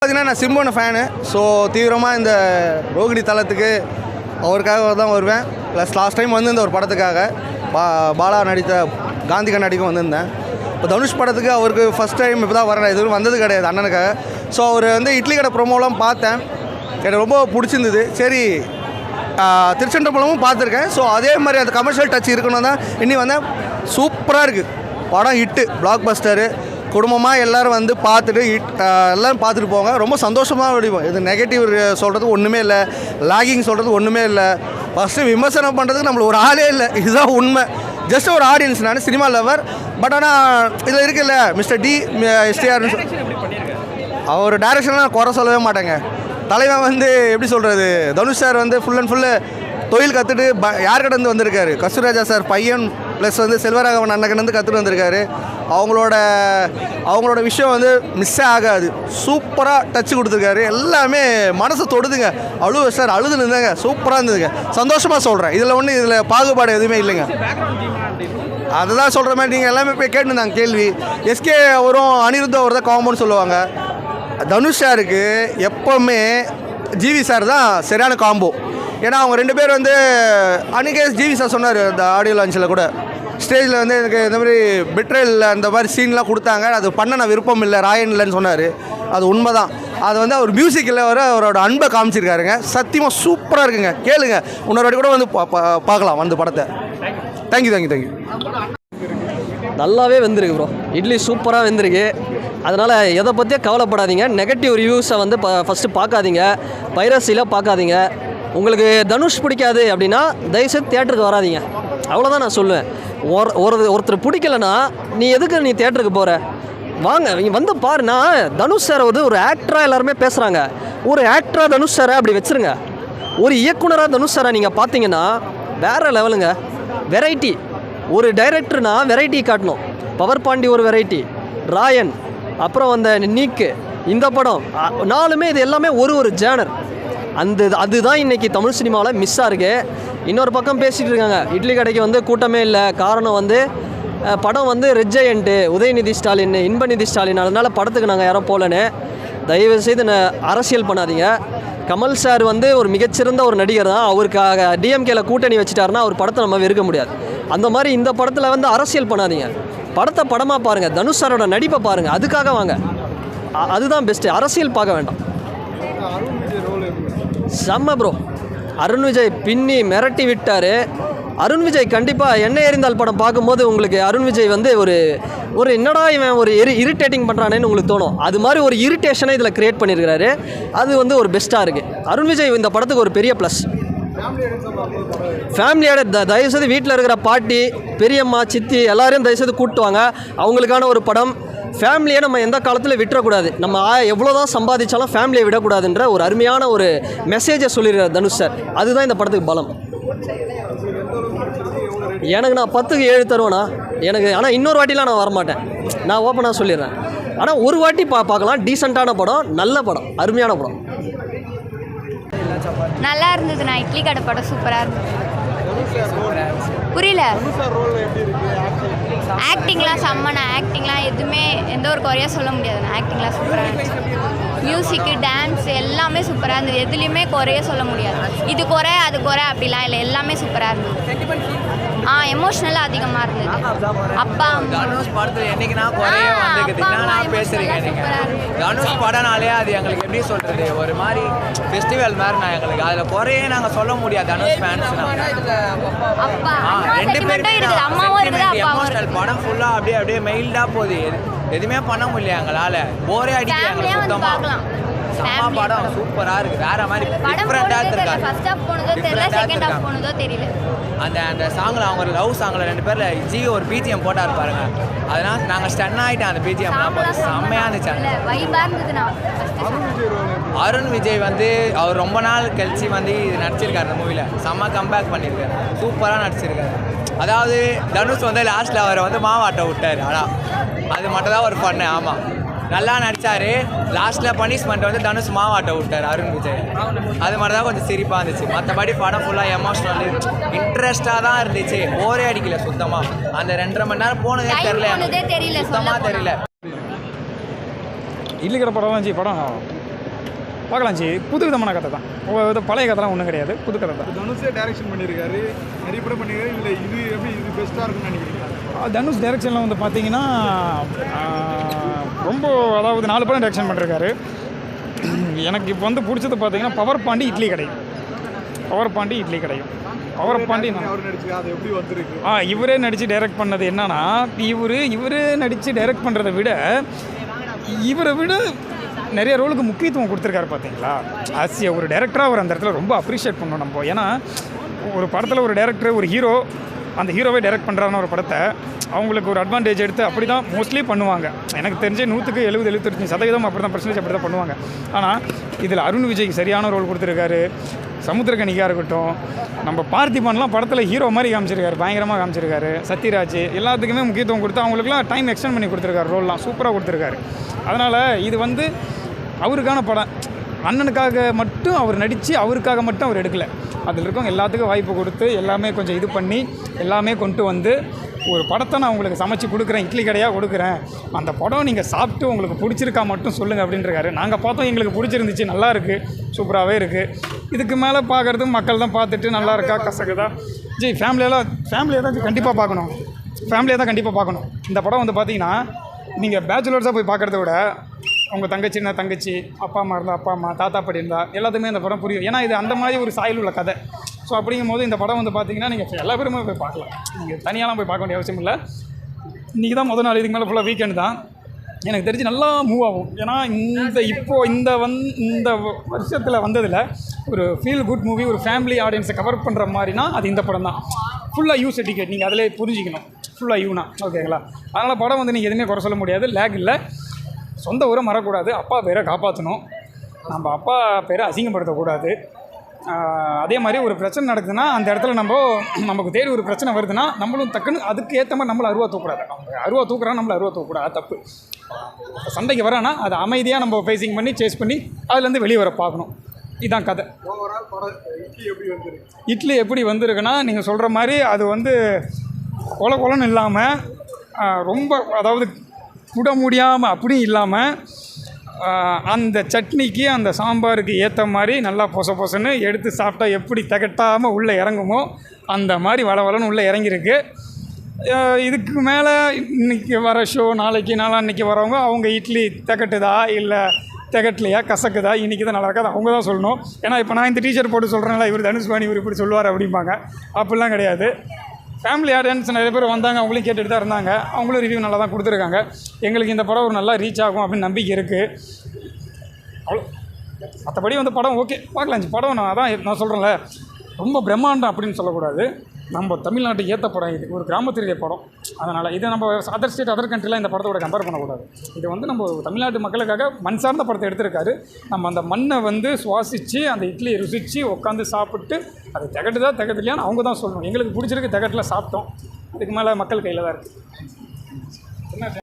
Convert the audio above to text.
பார்த்தீங்கன்னா நான் சிம்புன fan. So தீவிரமாக இந்த ரோகிணி தளத்துக்கு அவருக்காக தான் வருவேன். ப்ளஸ் லாஸ்ட் டைம் வந்திருந்த ஒரு படத்துக்காக பாலா நடித்த காந்தி கண்ணாடிக்கும் வந்திருந்தேன். இப்போ தனுஷ் படத்துக்கு அவருக்கு ஃபஸ்ட் டைம் இப்போ தான் வரேன், எதுவும் வந்தது கிடையாது அண்ணனுக்காக. ஸோ அவர் வந்து இட்லி கடை ப்ரோமோலாம் பார்த்தேன், எனக்கு ரொம்ப பிடிச்சிருந்தது. சரி திருச்செந்தபுரமும் பார்த்துருக்கேன். ஸோ அதே மாதிரி அந்த கமர்ஷியல் டச் இருக்கணும் தான் இன்னி வந்தேன். சூப்பராக இருக்குது படம், ஹிட்டு, பிளாக் பஸ்டரு. குடும்பமாக எல்லோரும் வந்து பார்த்துட்டு எல்லோரும் பார்த்துட்டு போங்க. ரொம்ப சந்தோஷமாக விடுவோம். இது நெகட்டிவ் சொல்கிறதுக்கு ஒன்றுமே இல்லை, லாகிங் சொல்கிறதுக்கு ஒன்றுமே இல்லை. ஃபஸ்ட்டு விமர்சனம் பண்ணுறதுக்கு நம்மளுக்கு ஒரு ஆளே இல்லை, இதுதான் உண்மை. ஜஸ்ட் ஒரு ஆடியன்ஸ், நான் சினிமா லவர். பட் ஆனால் இதில் இருக்குல்ல மிஸ்டர் டி எஸ்டிஆர் அவர் டைரக்ஷன்லாம் நான் குறை சொல்லவே மாட்டேங்க. தலைவன் வந்து எப்படி சொல்கிறது, தனுஷ் சார் வந்து ஃபுல் அண்ட் ஃபுல்லு தொழில் கற்றுட்டு யார்கிட்ட இருந்து வந்திருக்காரு, கஸ்தூராஜா சார் பையன் ப்ளஸ் வந்து செல்வராகவன் அண்ணகிட்டேருந்து கற்றுட்டு வந்திருக்காரு. அவங்களோட விஷயம் வந்து மிஸ்ஸே ஆகாது. சூப்பராக டச்சு கொடுத்துருக்காரு, எல்லாமே மனசை தொடுதுங்க. சார் அழுது நின்றாங்க, சூப்பராக இருந்ததுங்க. சந்தோஷமாக சொல்கிறேன், இதில் பாகுபாடு எதுவுமே இல்லைங்க. அதுதான் சொல்கிற மாதிரி நீங்கள் எல்லாமே போய் கேட்டுருந்தாங்க கேள்வி. எஸ்கே வரும், அனிருத்தா ஒரு தான் காம்பவுண்ட் சொல்லுவாங்க. தனுஷ் சாருக்கு எப்போவுமே ஜிவி சார் தான் சரியான காம்போ. ஏன்னா அவங்க ரெண்டு பேர் வந்து அன்றைக்கே ஜிவி சார் சொன்னார் அந்த ஆடியோ லான்ச்சில் கூட, ஸ்டேஜில் வந்து எனக்கு இந்த மாதிரி பெட்ரேல் அந்த மாதிரி சீன்லாம் கொடுத்தாங்க, அது பண்ண நான் விருப்பம் இல்லை, ராயன் இல்லைன்னு சொன்னார். அது உண்மை தான். அது வந்து அவர் மியூசிக்கில் வர அவரோட அன்பை காமிச்சிருக்காருங்க. சத்தியமாக சூப்பராக இருக்குங்க, கேளுங்க. இன்னொரு வாட்டி கூட வந்து பார்க்கலாம் வந்து படத்தை. தேங்க்யூ. நல்லாவே வந்திருக்கு ப்ரோ, இட்லி சூப்பராக வந்திருக்கு. அதனால் எதை பற்றியே கவலைப்படாதீங்க. நெகட்டிவ் ரிவ்யூஸை வந்து ஃபஸ்ட்டு பார்க்காதீங்க, பைரசியில் பார்க்காதீங்க. உங்களுக்கு தனுஷ் பிடிக்காது அப்படின்னா தயவுசெய்து தியேட்டருக்கு வராதிங்க, அவ்வளோதான் நான் சொல்லுவேன். ஒருத்தர் பிடிக்கலைன்னா நீ எதுக்கு நீ தியேட்டருக்கு போகிற, வாங்க நீங்கள் வந்து பாருன்னா. தனுஷ் சாரை வந்து ஒரு ஆக்டராக எல்லாருமே பேசுகிறாங்க, ஒரு ஆக்டராக தனுஷ் சாரை அப்படி வச்சுருங்க. ஒரு இயக்குனராக தனுஷ் சாரை நீங்கள் பார்த்தீங்கன்னா வேறு லெவலுங்க, வெரைட்டி. ஒரு டைரக்டர்னா வெரைட்டி காட்டணும். பவர் பாண்டி ஒரு வெரைட்டி, ராயன், அப்புறம் அந்த நீக்கு, இந்த படம் 4மே இது எல்லாமே ஒரு ஜேனர். அதுதான் இன்றைக்கி தமிழ் சினிமாவில் மிஸ்ஸாக இருக்குது. இன்னொரு பக்கம் பேசிகிட்டு இருக்காங்க இட்லி கடைக்கு வந்து கூட்டமே இல்லை, காரணம் வந்து படம் வந்து ரெட் ஜெயண்ட்டு, உதயநிதி ஸ்டாலின், இன்பநிதி ஸ்டாலின், அதனால் படத்துக்கு நாங்கள் யாரும் போகலன்னு. தயவுசெய்து அரசியல் பண்ணாதீங்க. கமல் சார் வந்து ஒரு மிகச்சிறந்த ஒரு நடிகர் தான். அவருக்காக டிஎம்கேல கூட்டணி வச்சுட்டாருன்னா அவர் படத்தை நம்ம வெறுக்க முடியாது. அந்த மாதிரி இந்த படத்தில் வந்து அரசியல் பண்ணாதீங்க, படத்தை படமாக பாருங்கள், தனுஷ் சாரோட நடிப்பை பாருங்கள், அதுக்காக வாங்க. அதுதான் பெஸ்ட்டு, அரசியல் பார்க்க வேண்டாம். செம்ம ப்ரோ, அருண் விஜய் பின்னி மிரட்டி விட்டார். அருண் விஜய் கண்டிப்பாக எண்ணெய் எறிந்தால் படம் பார்க்கும்போது உங்களுக்கு அருண் விஜய் வந்து ஒரு என்னடா இவன் ஒரு இரிட்டேட்டிங் பண்ணுறானேன்னு உங்களுக்கு தோணும். அது மாதிரி ஒரு இரிட்டேஷனை இதில் க்ரியேட் பண்ணியிருக்கிறாரு. அது வந்து ஒரு பெஸ்ட்டாக இருக்குது. அருண் விஜய் இந்த படத்துக்கு ஒரு பெரிய ப்ளஸ். ஃபேமிலியோட தயவுசெய்து வீட்டில் இருக்கிற பாட்டி, பெரியம்மா, சித்தி எல்லாரையும் தயவுசெய்து கூப்பிட்டு வாங்க. அவங்களுக்கான ஒரு படம். ஃபேமிலியை நம்ம எந்த காலத்தில் விட்டுறக்கூடாது. நம்ம எவ்வளோ தான் சம்பாதிச்சாலும் ஃபேமிலியை விடக்கூடாதுன்ற ஒரு அருமையான ஒரு மெசேஜை சொல்லிடுறார் தனுஷ் சார். அதுதான் இந்த படத்துக்கு பலம். எனக்கு நான் 10க்கு 7 தருவேண்ணா எனக்கு. ஆனால் இன்னொரு வாட்டிலாம் நான் வரமாட்டேன், நான் ஓப்பனாக சொல்லிடுறேன். ஆனால் ஒரு வாட்டி பார்க்கலாம். டீசெண்டான படம், நல்ல படம், அருமையான படம். நல்லா இருந்ததுண்ணா, இட்லி கடை படம் சூப்பராக இருந்தது. புரியல, ஆக்டிங்லாம் செம்மண்ணா. ஆக்டிங்லாம் எதுவுமே எந்த ஒரு குறையாக சொல்ல முடியாதுண்ணா. ஆக்டிங்லாம் சூப்பராக இருந்துச்சு. மியூசிக்கு, டான்ஸ் எல்லாமே சூப்பராக இருந்தது. எதுலேயுமே குறைய சொல்ல முடியாது. இது குறை அது குறை அப்படிலாம் இல்லை, எல்லாமே சூப்பராக இருந்தது. எமோஷ்னலாக அதிகமாக இருந்தது. அப்பா தனுஷ் படத்தில் என்னைக்குன்னா குறைய வந்துக்குதுன்னா பேசுகிறீங்க நீங்கள். தனுஷ் படம்னாலே அது எங்களுக்கு எப்படி சொல்கிறது, ஒரு மாதிரி ஃபெஸ்டிவல் மாதிரி நான் எங்களுக்கு அதில் குறையே நாங்கள் சொல்ல முடியாது. தனுஷ் ஃபேன்ஸ்னா ரெண்டு பேரும் எமோஷனல் படம் ஃபுல்லாக அப்படியே மெயில்டாக போகுது. எதுவுமே பண்ண முடியல எங்களால், போரே அடிக்கல சுத்தமாக. செம்ம படம், சூப்பராக இருக்குது, வேற மாதிரி டிஃப்ரெண்டாக இருந்திருக்காங்க. அந்த சாங்கில் அவங்க லவ் சாங்கில் 2 பேரில் ஜி ஒரு பிஜிஎம் போட்டார் பாருங்க, அதனால் நாங்கள் ஸ்டன் ஆகிட்டேன். அந்த பிஜிஎம்லாம் பார்த்து செம்மையாக இருந்துச்சு. அருண் விஜய் வந்து அவர் ரொம்ப நாள் கழிச்சு வந்து இது நடிச்சிருக்காரு. இந்த மூவியில் செம்ம கம்பேக் பண்ணியிருக்காரு, சூப்பராக நடிச்சிருக்காரு. அதாவது தனுஷ் வந்து லாஸ்ட்டில் அவரை வந்து மாவாட்ட விட்டார், ஆனால் அது மட்டும் தான் ஒரு பண்ணு. ஆமாம், நல்லா நடித்தார். லாஸ்ட்டில் பனிஷ்மெண்ட் வந்து தனுஷ் மாவாட்ட விட்டார் அருண் விஜய். அது மாதிரி தான் கொஞ்சம் சிரிப்பாக இருந்துச்சு. மற்றபடி படம் ஃபுல்லாக எமோஷ்னல் இன்ட்ரெஸ்டாக தான் இருந்துச்சு, போரே அடிக்கல சுத்தமாக. அந்த 2.5 மணி நேரம் போனதே தெரியல, சுத்தமாக தெரியல. இட்லி கடை படம் தான் படம் பார்க்கலாம் ஜி. புது விதமான கதை தான், பழைய கதைலாம் ஒன்றும் கிடையாது, புது கதை தான். தனுஷே டைரக்ஷன் பண்ணியிருக்காரு, நிறைய படம் பண்ணியிருக்காரு. இல்லை இது எப்படி இது பெஸ்ட்டாக இருக்குன்னு நினைக்கிறீங்களா? தனுஷ் டைரக்ஷனில் வந்து பார்த்தீங்கன்னா ரொம்ப, அதாவது 4 படம் டைரக்ஷன் பண்ணிருக்காரு. எனக்கு இப்போ வந்து பிடிச்சது பார்த்தீங்கன்னா பவர் பாண்டி இட்லி கிடைக்கும். பவர் பாண்டி அவர் நடிச்சு அது எப்படி வந்திருக்கு? இவரே நடித்து டைரக்ட் பண்ணது என்னன்னா, இவரே நடித்து டைரக்ட் பண்ணுறதை விட இவரை விட நிறைய ரோலுக்கு முக்கியத்துவம் கொடுத்துருக்காரு பார்த்தீங்களா. ஒரு டைரக்டராக அவர் அந்த இடத்துல ரொம்ப அப்ரிஷியேட் பண்ணணும் நம்ம. ஏன்னா ஒரு படத்தில் ஒரு டைரக்டர், ஒரு ஹீரோ அந்த ஹீரோவை டைரக்ட் பண்ணுறாருன்னு ஒரு படத்தை அவங்களுக்கு ஒரு அட்வான்டேஜ் எடுத்து அப்படி தான் மோஸ்ட்லி பண்ணுவாங்க. எனக்கு தெரிஞ்சு 100க்கு 70-75% அப்படி தான் பர்சன்டேஜ் அப்படி தான் பண்ணுவாங்க. ஆனால் இதில் அருண் விஜய்க்கு சரியான ரோல் கொடுத்துருக்காரு. சமுத்திரக்கனிக்காக இருக்கட்டும், நம்ம பார்த்திபன்லாம் படத்தில் ஹீரோ மாதிரி காமிச்சிருக்காரு, பயங்கரமாக காமிச்சிருக்காரு. சத்யராஜ் எல்லாத்துக்குமே முக்கியத்துவம் கொடுத்து அவங்களுக்குலாம் டைம் எக்ஸ்டெண்ட் பண்ணி கொடுத்துருக்காரு, ரோல்லாம் சூப்பராக கொடுத்துருக்காரு. அதனால் இது வந்து அவருக்கான படம். அண்ணனுக்காக மட்டும் அவர் நடித்து அவருக்காக மட்டும் அவர் எடுக்கலை. அதில் இருக்கவங்க எல்லாத்துக்கும் வாய்ப்பு கொடுத்து எல்லாமே கொஞ்சம் இது பண்ணி எல்லாமே கொண்டு வந்து ஒரு படத்தை நான் உங்களுக்கு சமைச்சு கொடுக்குறேன், இட்லி கடையாக கொடுக்குறேன், அந்த படம் நீங்கள் சாப்பிட்டு உங்களுக்கு பிடிச்சிருக்கா மட்டும் சொல்லுங்கள் அப்படின்றாரு. நாங்கள் பார்த்தோம், எங்களுக்கு பிடிச்சிருந்துச்சு, நல்லா இருக்குது, சூப்பராகவே இருக்குது. இதுக்கு மேலே பார்க்குறது மக்கள் தான் பார்த்துட்டு நல்லா இருக்கா கசக்குதா. ஜி ஃபேமிலியாக தான் கண்டிப்பாக பார்க்கணும், இந்த படம் வந்து பார்த்தீங்கன்னா நீங்கள் பேச்சுலர்ஸாக போய் பார்க்குறத விட உங்கள் தங்கச்சி, அப்பா அம்மா இருந்தால் அப்பா அம்மா, தாத்தா பாட்டி இருந்தால் எல்லாத்துக்குமே இந்த படம் புரியும். ஏன்னா இது அந்த மாதிரி ஒரு சாயல் உள்ள கதை. ஸோ அப்படிங்கும் போது இந்த படம் வந்து பார்த்தீங்கன்னா நீங்கள் எல்லா பேருமே போய் பார்க்கலாம், நீங்கள் தனியாலாம் போய் பார்க்க வேண்டிய அவசியம் இல்லை. இன்றைக்கி தான் முதல் நாள், இதுக்கு மேலே ஃபுல்லாக வீக்கெண்டு தான். எனக்கு தெரிஞ்சு நல்லா மூவ் ஆகும். ஏன்னா இந்த வருஷத்தில் வந்ததில் ஒரு ஃபீல் குட் மூவி, ஒரு ஃபேமிலி ஆடியன்ஸை கவர் பண்ணுற மாதிரினா அது இந்த படம் தான். ஃபுல்லாக யூ சர்டிஃபிகேட் நீங்கள் அதிலே புரிஞ்சிக்கணும், ஃபுல்லாக யூனா, ஓகேங்களா. அதனால் படம் வந்து நீங்கள் எதுவுமே குறை சொல்ல முடியாது, லேக் இல்லை. சொந்த ஊரை மறக்கக்கூடாது, அப்பா பேரை காப்பாற்றணும், நம்ம அப்பா பேரை அசிங்கப்படுத்தக்கூடாது. அதே மாதிரி ஒரு பிரச்சனை நடக்குதுன்னா அந்த இடத்துல நமக்கு தேடி ஒரு பிரச்சனை வருதுன்னா நம்மளும் டக்குன்னு அதுக்கு ஏற்ற மாதிரி நம்மளை அருவா தூக்கூடாது. நம்மளை அருவா தூக்கூடாது, தப்பு. சண்டைக்கு வரானா அதை அமைதியாக நம்ம ஃபேஸிங் பண்ணி சேஸ் பண்ணி அதுலேருந்து வெளியே வர பார்க்கணும். இதுதான் கதை. இட்லி எப்படி வந்திருக்குன்னா நீங்கள் சொல்கிற மாதிரி அது வந்து கொலன்னு இல்லாமல் ரொம்ப, அதாவது குட முடியாமல் அப்படியும் இல்லாமல் அந்த சட்னிக்கு அந்த சாம்பாருக்கு ஏற்ற மாதிரி நல்லா பொசன்னு எடுத்து சாப்பிட்டா எப்படி திகட்டாமல் உள்ளே இறங்குமோ அந்த மாதிரி வளவலன்னு உள்ளே இறங்கியிருக்கு. இதுக்கு மேலே இன்றைக்கி வர ஷோ, நாளான்னைக்கு வரவங்க அவங்க இட்லி திகட்டுதா இல்லை திகட்டலையா, கசக்குதா, இன்றைக்கி தான் நல்லா இருக்காது, அவங்க தான் சொல்லணும். ஏன்னா இப்போ நான் இந்த டீஷர்ட் போட்டு சொல்கிறேன்ல, இவர் தனுஷ்வாணி இவர் இப்படி சொல்லுவார் அப்படிம்பாங்க. அப்படிலாம் கிடையாது. ஃபேமிலி ஆடியன்ஸ் நிறைய பேர் வந்தாங்க, அவங்களையும் கேட்டுட்டு தான் இருந்தாங்க, அவங்களும் ரிவ்யூ நல்லா தான் கொடுத்துருக்காங்க. எங்களுக்கு இந்த படம் ஒரு நல்லா ரீச் ஆகும் அப்படின்னு நம்பிக்கை இருக்குது. அவ்வளோ, மற்றபடி வந்து படம் ஓகே, பார்க்கலாம். படம் நான் சொல்கிறேன்ல, ரொம்ப பிரம்மாண்டம் அப்படின்னு சொல்லக்கூடாது, நம்ம தமிழ்நாட்டுக்கு ஏற்ற படம். இது ஒரு கிராமத்திலே படம். அதனால் இதை நம்ம அதர் ஸ்டேட், அதர் கண்ட்ரிலாம் இந்த படத்தோட கம்பேர் பண்ணக்கூடாது. இது வந்து நம்ம தமிழ்நாட்டு மக்களுக்காக மண் சார்ந்த படத்தை எடுத்திருக்காரு. நம்ம அந்த மண்ணை வந்து சுவாசித்து அந்த இட்லியை ருசித்து உட்காந்து சாப்பிட்டு அது திகட்டலையான்னு அவங்க தான் சொல்லணும். எங்களுக்கு பிடிச்சிருக்கு, திகட்டில் சாப்பிட்டோம், அதுக்கு மேலே மக்கள் கையில் தான் இருக்குது.